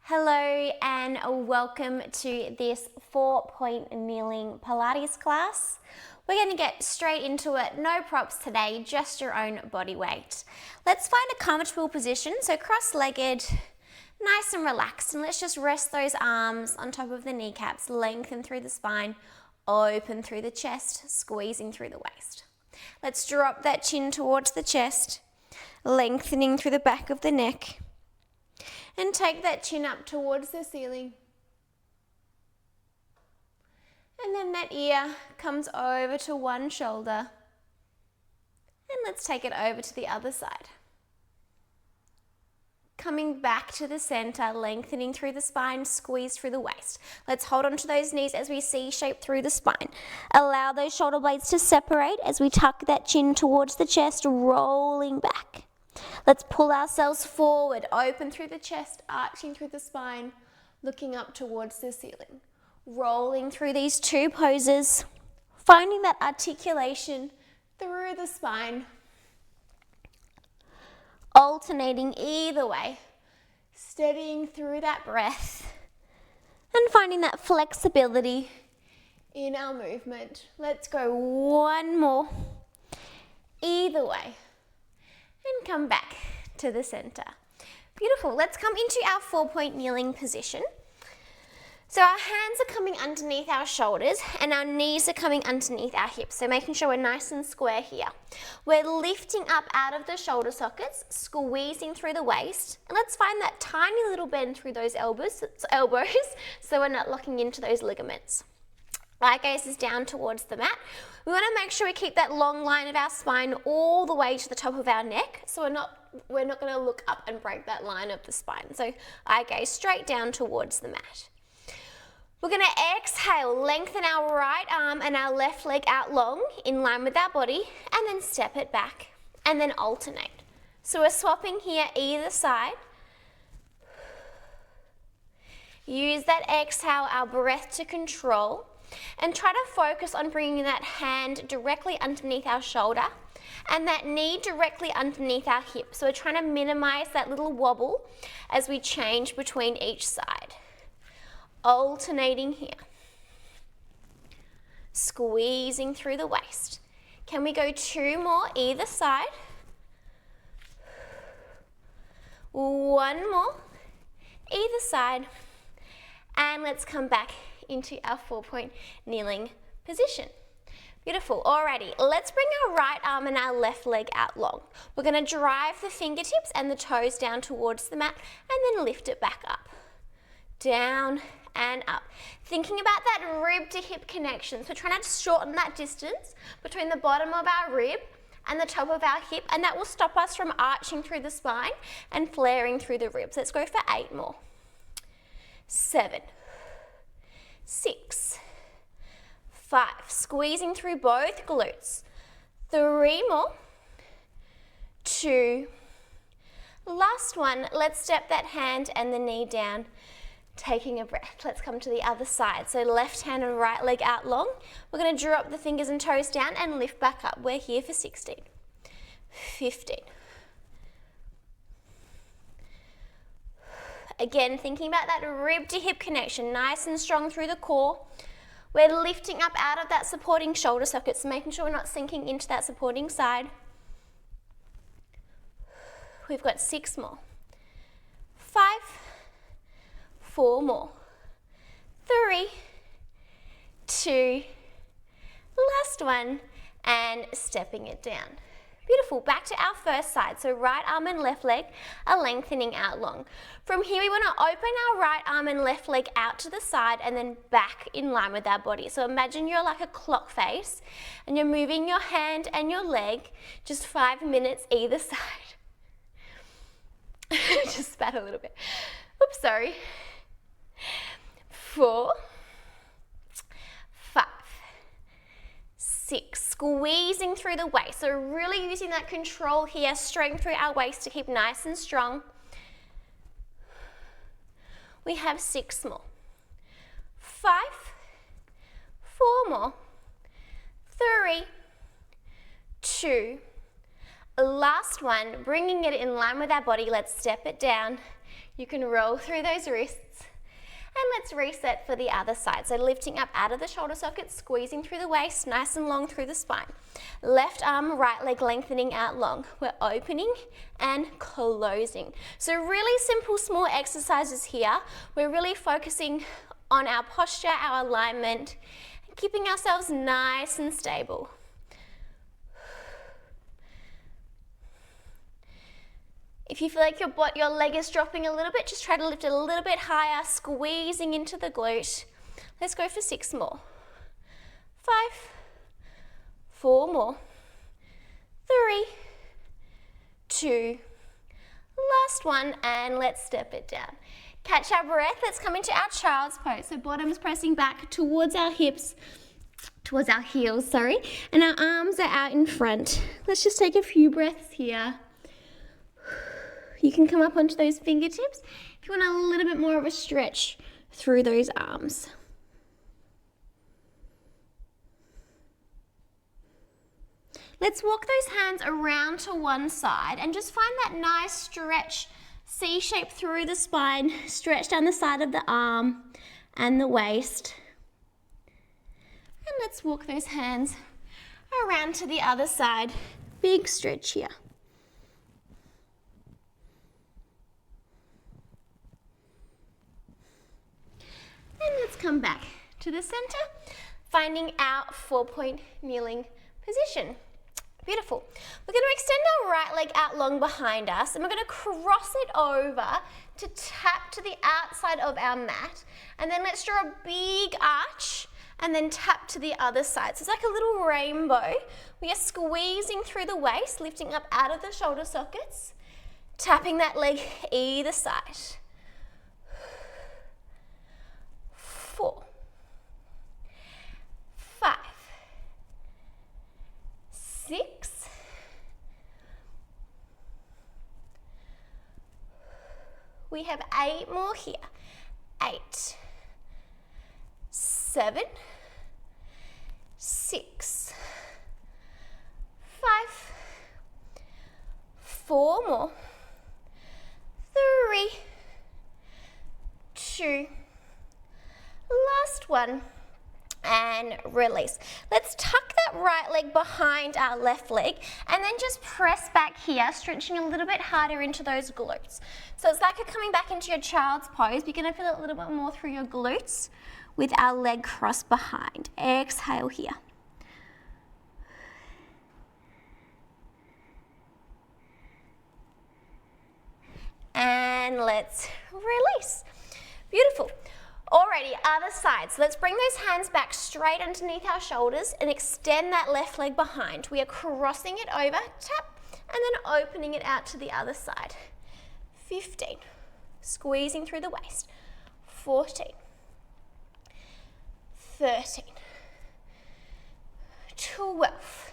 Hello and welcome to this 4-point kneeling Pilates class. We're going to get straight into it, no props today, just your own body weight. Let's find a comfortable position, so cross-legged, nice and relaxed, and let's just rest those arms on top of the kneecaps, lengthen through the spine, open through the chest, squeezing through the waist. Let's drop that chin towards the chest, lengthening through the back of the neck. And take that chin up towards the ceiling. And then that ear comes over to one shoulder. And let's take it over to the other side. Coming back to the center, lengthening through the spine, squeeze through the waist. Let's hold onto those knees as we C-shape through the spine. Allow those shoulder blades to separate as we tuck that chin towards the chest, rolling back. Let's pull ourselves forward, open through the chest, arching through the spine, looking up towards the ceiling. Rolling through these two poses, finding that articulation through the spine. Alternating either way, steadying through that breath and finding that flexibility in our movement. Let's go one more, either way. And come back to the center. Beautiful. Let's come into our 4-point kneeling position. So our hands are coming underneath our shoulders and our knees are coming underneath our hips. So making sure we're nice and square here. We're lifting up out of the shoulder sockets, squeezing through the waist. And let's find that tiny little bend through those elbows so we're not locking into those ligaments. Right gaze is down towards the mat. We want to make sure we keep that long line of our spine all the way to the top of our neck, so we're not going to look up and break that line of the spine. So eye gaze straight down towards the mat. We're going to exhale, lengthen our right arm and our left leg out long in line with our body, and then step it back and then alternate. So we're swapping here either side. Use that exhale, our breath to control. And try to focus on bringing that hand directly underneath our shoulder and that knee directly underneath our hip. So we're trying to minimize that little wobble as we change between each side. Alternating here. Squeezing through the waist. Can we go 2 more either side? One more either side. And let's come back into our 4-point kneeling position. Beautiful. Alrighty, let's bring our right arm and our left leg out long. We're going to drive the fingertips and the toes down towards the mat and then lift it back up. Down and up. Thinking about that rib to hip connection. So trying to shorten that distance between the bottom of our rib and the top of our hip, and that will stop us from arching through the spine and flaring through the ribs. Let's go for 8 more. 7. 6, 5, squeezing through both glutes. 3 more, 2, last one. Let's step that hand and the knee down, taking a breath. Let's come to the other side. So left hand and right leg out long. We're going to drop the fingers and toes down and lift back up. We're here for 16, 15. Again, thinking about that rib to hip connection, nice and strong through the core. We're lifting up out of that supporting shoulder sockets, making sure we're not sinking into that supporting side. We've got 6 more. 5, 4 more. 3, 2, last one, and stepping it down. Beautiful. Back to our first side. So right arm and left leg are lengthening out long. From here, we want to open our right arm and left leg out to the side and then back in line with our body. So imagine you're like a clock face and you're moving your hand and your leg just 5 minutes either side. Just spat a little bit. Oops, sorry. 4, 5, 6, squeezing through the waist. So really using that control here, strength through our waist to keep nice and strong. We have 6 more. 5, 4 more. 3, 2, Last one, bringing it in line with our body. Let's step it down. You can roll through those wrists. And let's reset for the other side. So lifting up out of the shoulder sockets, squeezing through the waist, nice and long through the spine. Left arm, right leg lengthening out long. We're opening and closing. So really simple, small exercises here. We're really focusing on our posture, our alignment, and keeping ourselves nice and stable. If you feel like your leg is dropping a little bit, just try to lift it a little bit higher, squeezing into the glute. Let's go for 6 more. 5, 4 more. 3, 2, last one, and let's step it down. Catch our breath. Let's come into our child's pose. So bottom's pressing back towards our hips, towards our heels, sorry, and our arms are out in front. Let's just take a few breaths here. You can come up onto those fingertips if you want a little bit more of a stretch through those arms. Let's walk those hands around to one side and just find that nice stretch, C shape through the spine, stretch down the side of the arm and the waist. And let's walk those hands around to the other side. Big stretch here. And let's come back to the center, finding our 4-point kneeling position. Beautiful. We're going to extend our right leg out long behind us, and we're going to cross it over to tap to the outside of our mat. And then let's draw a big arch and then tap to the other side. So it's like a little rainbow. We are squeezing through the waist, lifting up out of the shoulder sockets, tapping that leg either side. 4, 5, 6, 8 more here. 8, 7, 6, 5, 4 more. 3, 2, last one, and release. Let's tuck that right leg behind our left leg and then just press back here, stretching a little bit harder into those glutes. So it's like you're coming back into your child's pose. You're going to feel it a little bit more through your glutes with our leg crossed behind. Exhale here. And let's release. Beautiful. Alrighty, other side. So let's bring those hands back straight underneath our shoulders and extend that left leg behind. We are crossing it over, tap, and then opening it out to the other side. 15, squeezing through the waist. 14, 13, 12,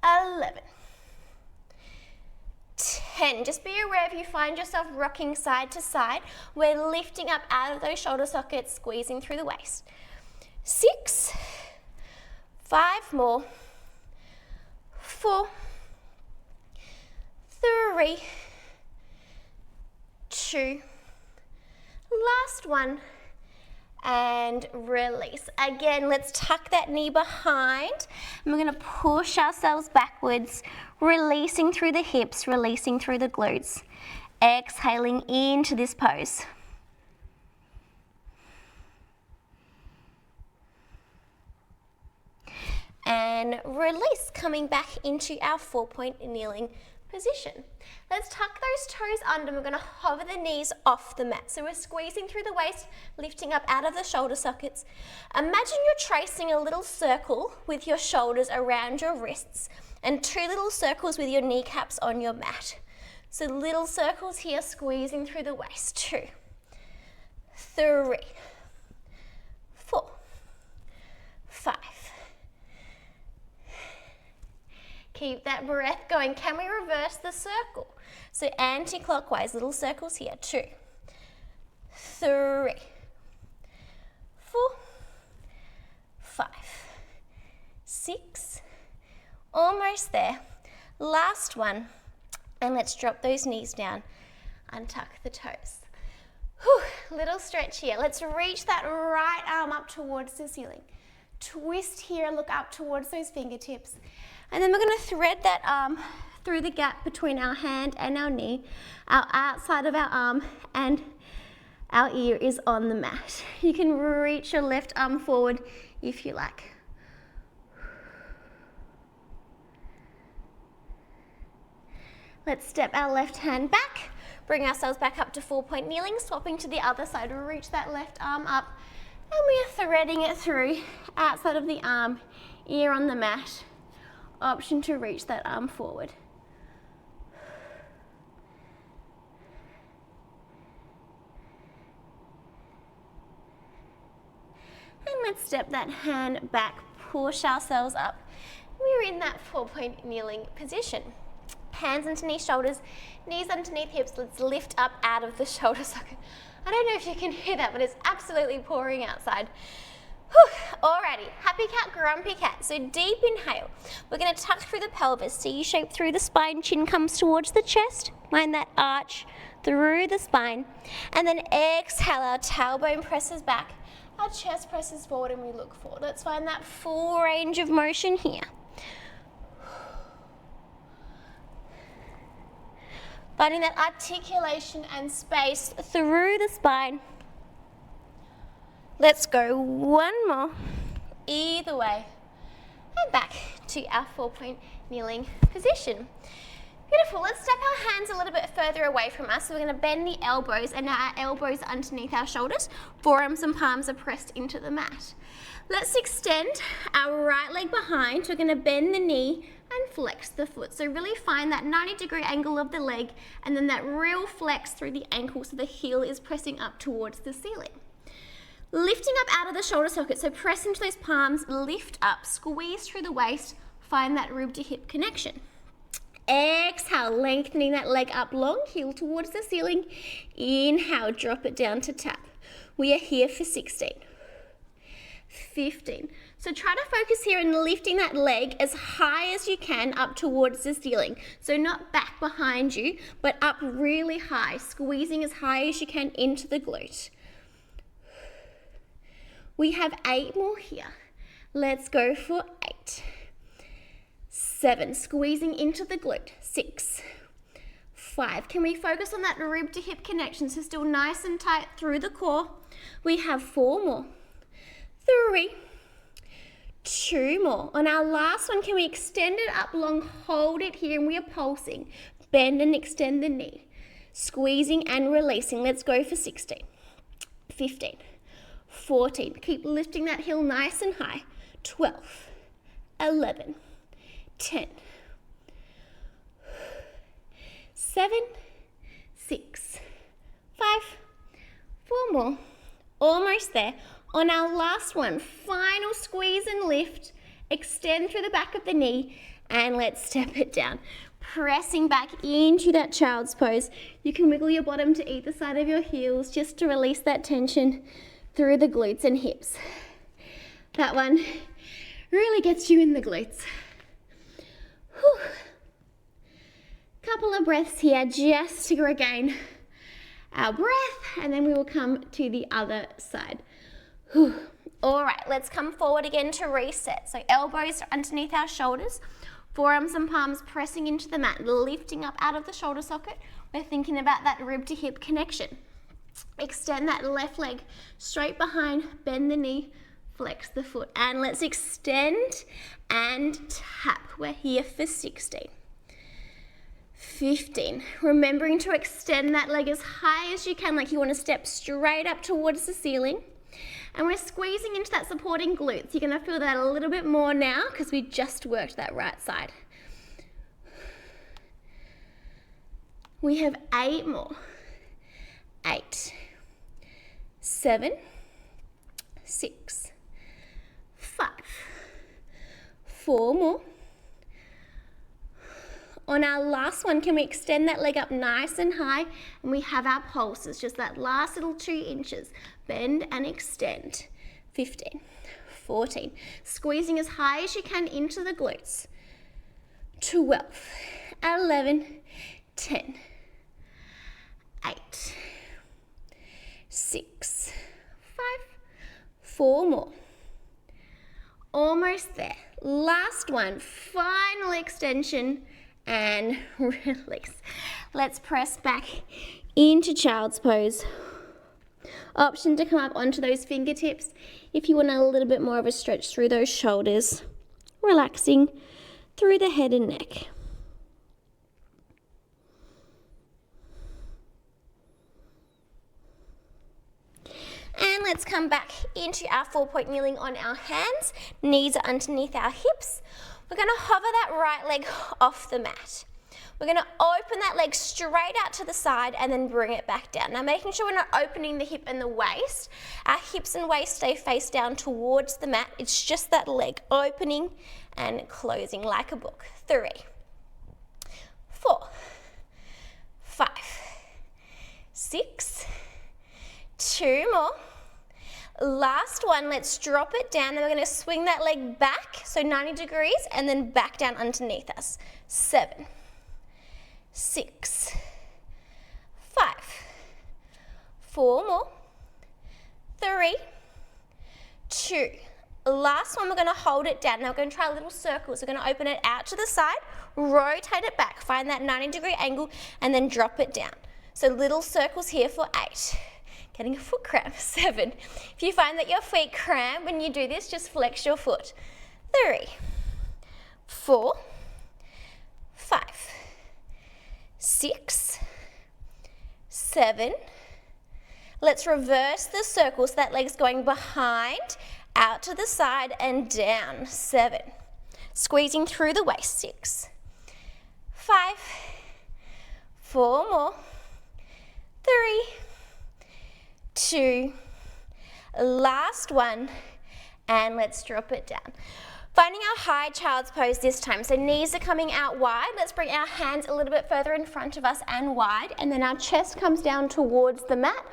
11, 10. Just be aware if you find yourself rocking side to side, we're lifting up out of those shoulder sockets, squeezing through the waist. 6, 5 more, 4, 3, 2, last one, and release. Again, let's tuck that knee behind, and we're going to push ourselves backwards, releasing through the hips, releasing through the glutes, exhaling into this pose. And release, coming back into our 4-point kneeling position. Let's tuck those toes under. We're going to hover the knees off the mat. So we're squeezing through the waist, lifting up out of the shoulder sockets. Imagine you're tracing a little circle with your shoulders around your wrists and 2 little circles with your kneecaps on your mat. So little circles here, squeezing through the waist. 2, 3, 4, 5. Keep that breath going. Can we reverse the circle? So anti-clockwise, little circles here. 2, 3, 4, 5, 6. Almost there. Last one. And let's drop those knees down, untuck the toes. Whew, little stretch here. Let's reach that right arm up towards the ceiling. Twist here, look up towards those fingertips. And then we're going to thread that arm through the gap between our hand and our knee. Our outside of our arm and our ear is on the mat. You can reach your left arm forward if you like. Let's step our left hand back, bring ourselves back up to 4-point kneeling, swapping to the other side. Reach that left arm up, and we are threading it through, outside of the arm, ear on the mat. Option to reach that arm forward. And let's step that hand back, push ourselves up. We're in that 4-point kneeling position. Hands underneath shoulders, knees underneath hips. Let's lift up out of the shoulder socket. I don't know if you can hear that, but it's absolutely pouring outside. Whew. Alrighty, happy cat, grumpy cat. So deep inhale. We're going to tuck through the pelvis, C shape through the spine, chin comes towards the chest. Mind that arch through the spine. And then exhale, our tailbone presses back, our chest presses forward, and we look forward. Let's find that full range of motion here. Finding that articulation and space through the spine. Let's go one more, either way, and back to our 4-point kneeling position. Beautiful, let's step our hands a little bit further away from us. So we're gonna bend the elbows, and now our elbows are underneath our shoulders. Forearms and palms are pressed into the mat. Let's extend our right leg behind. We're gonna bend the knee and flex the foot. So really find that 90-degree angle of the leg, and then that real flex through the ankle so the heel is pressing up towards the ceiling. Lifting up out of the shoulder socket, so press into those palms, lift up, squeeze through the waist, find that rib to hip connection. Exhale, lengthening that leg up long, heel towards the ceiling. Inhale, drop it down to tap. We are here for 16. 15. So try to focus here in lifting that leg as high as you can up towards the ceiling. So not back behind you, but up really high, squeezing as high as you can into the glute. We have 8 more here. Let's go for 8. 7, squeezing into the glute. 6, 5. Can we focus on that rib to hip connection? So still nice and tight through the core. We have 4 more. 3, 2 more. On our last one, can we extend it up long, hold it here, and we are pulsing. Bend and extend the knee. Squeezing and releasing. Let's go for 16, 15, 14. Keep lifting that heel nice and high. 12, 11, 10, 7, 6, 5, 4 more. Almost there. On our last one, final squeeze and lift, extend through the back of the knee, and let's step it down. Pressing back into that child's pose. You can wiggle your bottom to either side of your heels just to release that tension through the glutes and hips. That one really gets you in the glutes. Whew. Couple of breaths here just to regain our breath, and then we will come to the other side. Whew. All right, let's come forward again to reset. So elbows are underneath our shoulders, forearms and palms pressing into the mat, lifting up out of the shoulder socket. We're thinking about that rib to hip connection. Extend that left leg straight behind, bend the knee, flex the foot, and let's extend and tap. We're here for 16. 15. Remembering to extend that leg as high as you can, like you want to step straight up towards the ceiling. And we're squeezing into that supporting glutes. You're going to feel that a little bit more now because we just worked that right side. We have 8 more. 8, 7, 6, 5, 4 more. On our last one, can we extend that leg up nice and high? And we have our pulses, just that last little 2 inches. Bend and extend. 15, 14. Squeezing as high as you can into the glutes. 12, 11, 10, 8, 6, 5, 4 more. Almost there. Last one, final extension and release. Let's press back into child's pose. Option to come up onto those fingertips if you want a little bit more of a stretch through those shoulders, relaxing through the head and neck. And let's come back into our 4-point kneeling on our hands. Knees are underneath our hips. We're going to hover that right leg off the mat. We're going to open that leg straight out to the side and then bring it back down. Now making sure we're not opening the hip and the waist. Our hips and waist stay face down towards the mat. It's just that leg opening and closing like a book. 3, 4, 5, 6, 2 more. Last one, let's drop it down and we're going to swing that leg back, so 90 degrees, and then back down underneath us. 7, 6, 5, 4 more, 3, 2. Last one, we're going to hold it down. Now we're going to try little circles. We're going to open it out to the side, rotate it back, find that 90-degree angle, and then drop it down. So little circles here for 8. Getting a foot cramp. 7. If you find that your feet cramp when you do this, just flex your foot. 3, 4, 5, 6, 7. Let's reverse the circle so that leg's going behind, out to the side and down. 7. Squeezing through the waist. 6, 5, 4 more, 3, 2, last one, and let's drop it down. Finding our high child's pose this time. So knees are coming out wide. Let's bring our hands a little bit further in front of us and wide, and then our chest comes down towards the mat,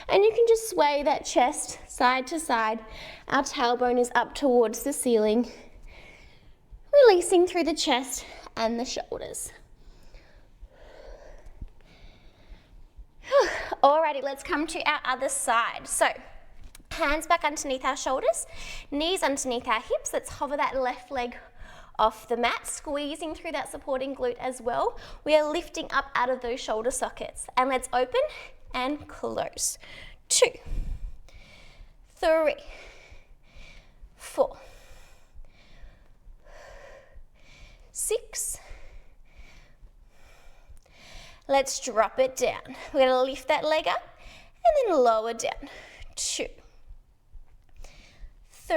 and you can just sway that chest side to side. Our tailbone is up towards the ceiling, releasing through the chest and the shoulders. Alrighty, let's come to our other side. So, hands back underneath our shoulders, knees underneath our hips. Let's hover that left leg off the mat, squeezing through that supporting glute as well. We are lifting up out of those shoulder sockets. And let's open and close. 2, 3, 4, 6. Let's drop it down. We're going to lift that leg up and then lower down. 2, 3,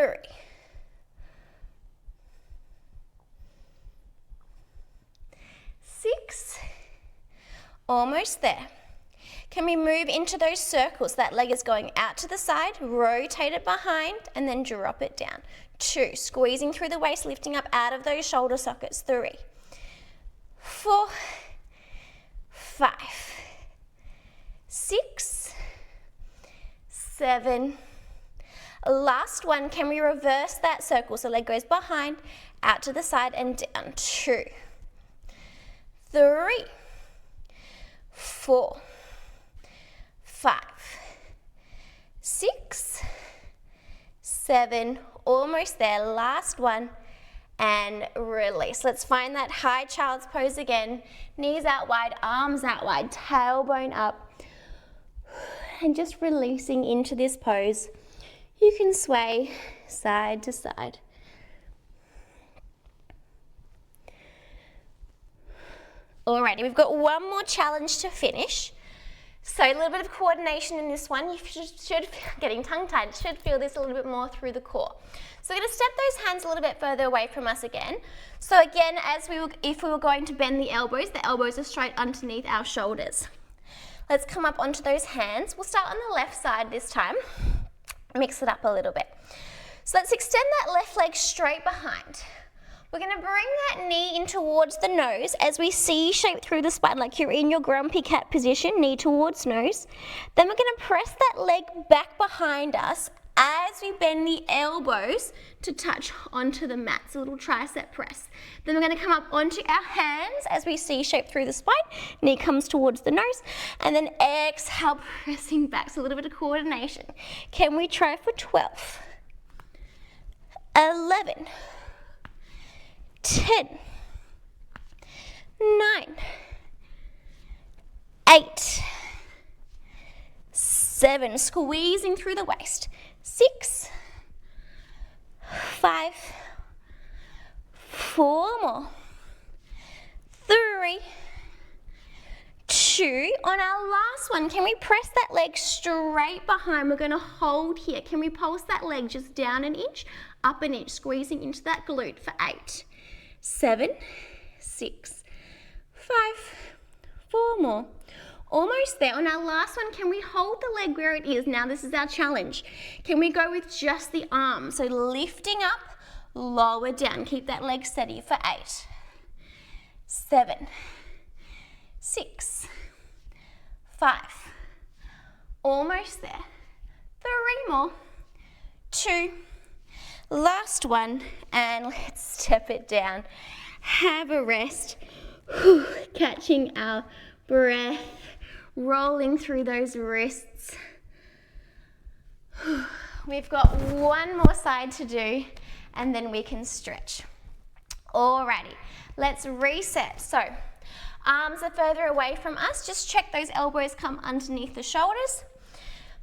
6. Almost there. Can we move into those circles? That leg is going out to the side, rotate it behind, and then drop it down. 2, squeezing through the waist, lifting up out of those shoulder sockets. 3, 4, 5, 6, 7. Last one, can we reverse that circle? So leg goes behind, out to the side and down. 2, 3, 4, 5, 6, 7. Almost there. Last one. And release. Let's find that high child's pose again. Knees out wide, arms out wide, tailbone up. And just releasing into this pose. You can sway side to side. Alrighty, we've got one more challenge to finish. So a little bit of coordination in this one. You should getting tongue-tied, should feel this a little bit more through the core. So we're going to step those hands a little bit further away from us again. So again, if we were going to bend the elbows are straight underneath our shoulders. Let's come up onto those hands. We'll start on the left side this time. Mix it up a little bit. So let's extend that left leg straight behind. We're going to bring that knee in towards the nose as we C-shape through the spine, like you're in your grumpy cat position, knee towards nose. Then we're going to press that leg back behind us as we bend the elbows to touch onto the mat, so a little tricep press. Then we're going to come up onto our hands as we C-shape through the spine. Knee comes towards the nose, and then exhale, pressing back. So a little bit of coordination. Can we try for 12, 11, 10, 9, 8, 7, squeezing through the waist, 6, 5, 4 more, 3, 2, on our last one, can we press that leg straight behind? We're going to hold here. Can we pulse that leg just down an inch, up an inch, squeezing into that glute for 8, 7, 6, 5, 4 more. Almost there. On our last one, can we hold the leg where it is? Now this is our challenge. Can we go with just the arms? So lifting up, lower down. Keep that leg steady for 8, 7, 6, 5. Almost there. 3 more. 2. Last one. And let's step it down. Have a rest. Catching our breath. Rolling through those wrists. We've got one more side to do and then we can stretch. Alrighty, let's reset. So, arms are further away from us. Just check those elbows come underneath the shoulders.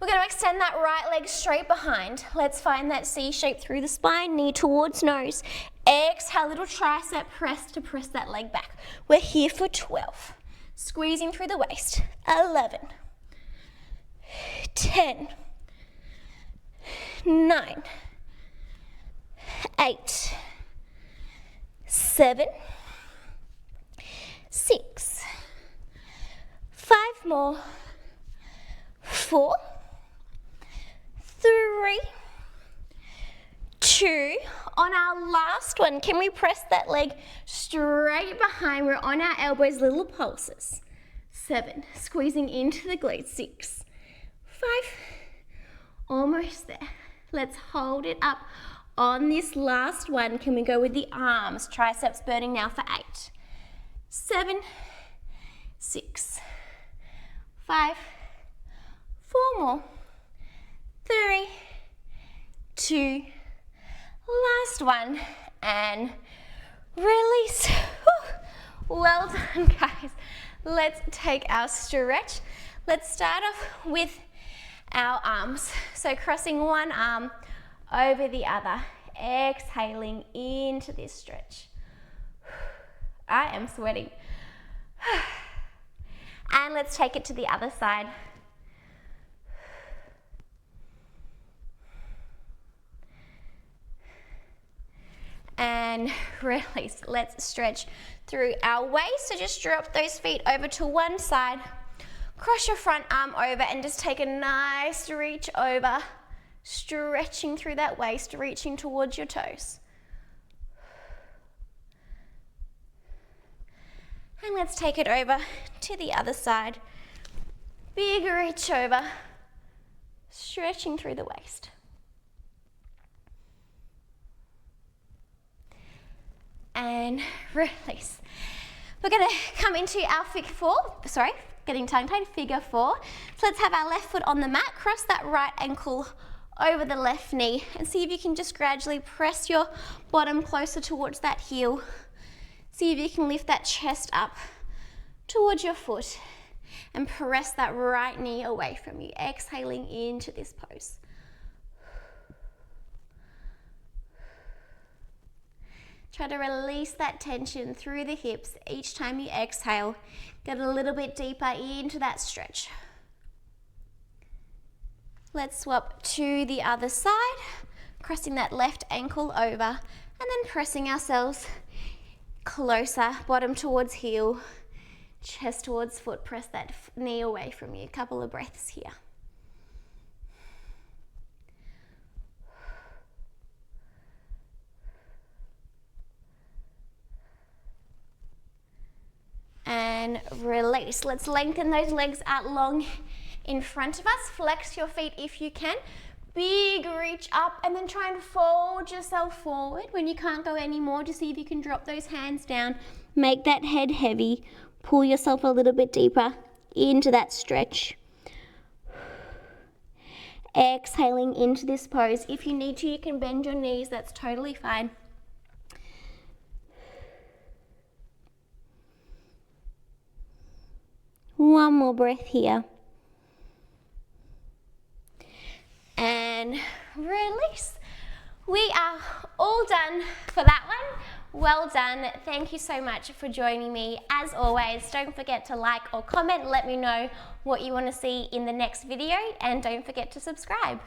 We're going to extend that right leg straight behind. Let's find that C shape through the spine, knee towards nose. Exhale, little tricep press to press that leg back. We're here for 12. Squeezing through the waist, 11, 10, 9, 8, 7, 6, 5 more, 4, 3, 2. On our last one, can we press that leg straight behind? We're on our elbows, little pulses. 7, squeezing into the glutes. 6, 5, almost there. Let's hold it up on this last one. Can we go with the arms? Triceps burning now for 8, 7, 6, 5, 4 more, 3, 2, last one, and release. Whew. Well done, guys. Let's take our stretch. Let's start off with our arms. So crossing one arm over the other, exhaling into this stretch. I am sweating. And let's take it to the other side. And release. Let's stretch through our waist. So just drop those feet over to one side. Cross your front arm over and just take a nice reach over. Stretching through that waist, reaching towards your toes. And let's take it over to the other side. Big reach over. Stretching through the waist. And release. We're going to come into our figure 4. Sorry, getting tongue-tied. Figure 4. So let's have our left foot on the mat. Cross that right ankle over the left knee and see if you can just gradually press your bottom closer towards that heel. See if you can lift that chest up towards your foot and press that right knee away from you. Exhaling into this pose. Try to release that tension through the hips each time you exhale. Get a little bit deeper into that stretch. Let's swap to the other side, crossing that left ankle over and then pressing ourselves closer, bottom towards heel, chest towards foot. Press that knee away from you. A couple of breaths here. And release. Let's lengthen those legs out long in front of us. Flex your feet if you can. big reach up, and then try and fold yourself forward. When you can't go anymore, just see if you can drop those hands down. Make that head heavy. Pull yourself a little bit deeper into that stretch. Exhaling into this pose. If you need to, you can bend your knees. That's totally fine. One more breath here. And release. We are all done for that one. Well done. Thank you so much for joining me. As always, don't forget to like or comment. Let me know what you want to see in the next video, and don't forget to subscribe.